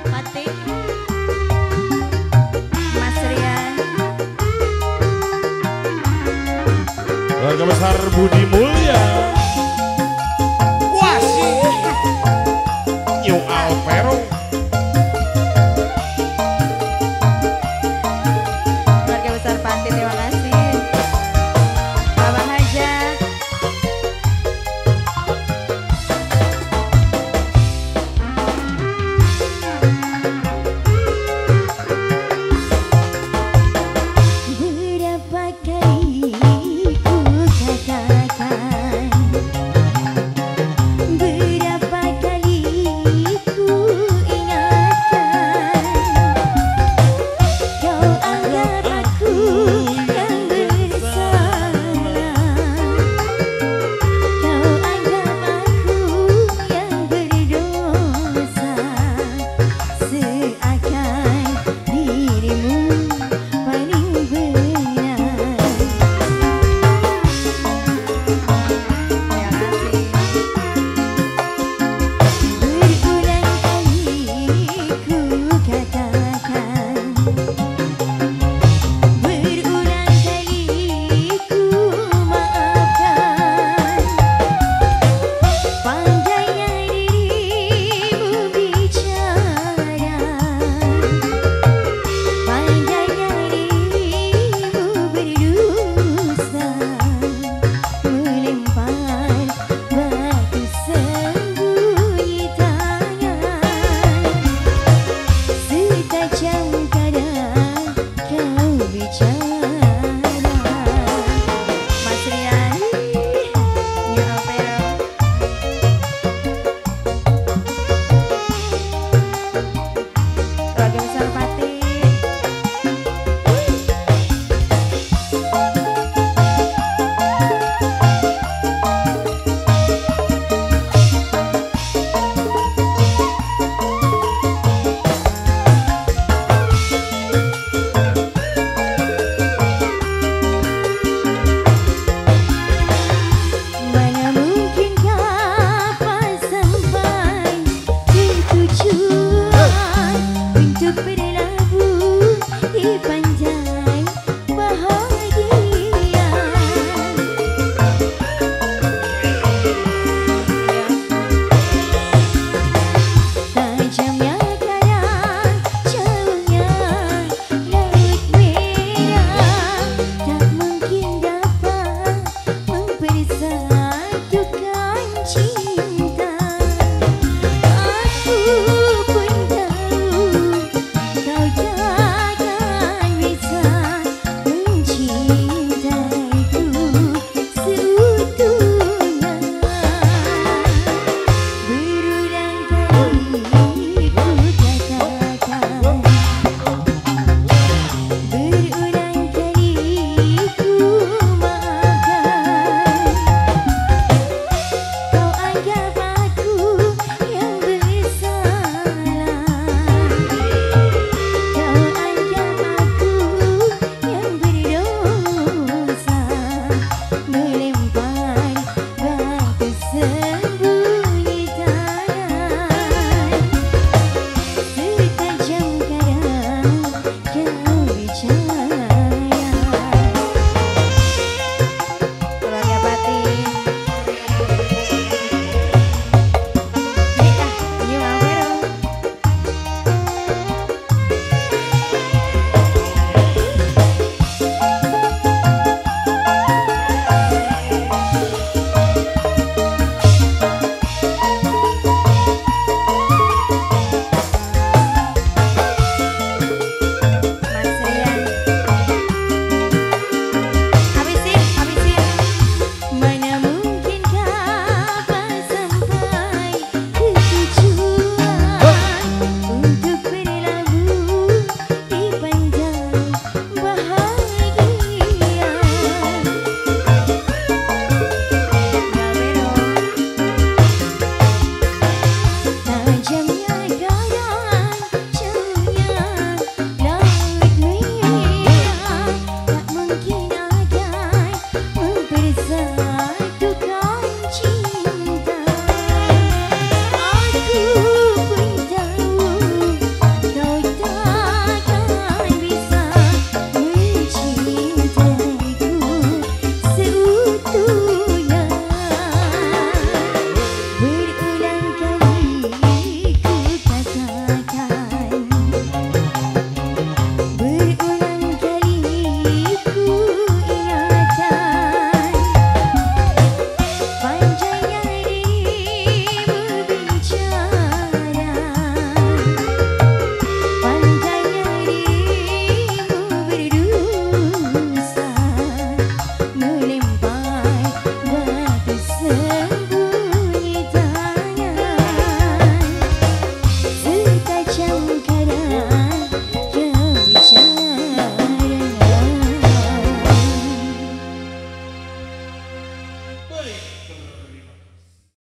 Pati, Mas Rian, Keluarga besar Budi Mulya. Wah sih. New Alvero. keluarga besar Pati, terima kasih. Abang Hajat, Berapa kali ku katakan, berapa kali ku ingatkan, kau anggap aku yang bersalah, kau anggap aku yang berdosa, seakan dirimu paling benar. terima kasih. Berulang kali ku katakan, berulang kali ku maafkan, pandainya dirimu bicara, pandainya dirimu berdusta, melempar batu sembunyi tangan, setajam kadar kau bicara. Mas Rian, New Alvero, keluarga besar Pati, Mana mungkin kapan sampai ke tujuan untuk berlabuh di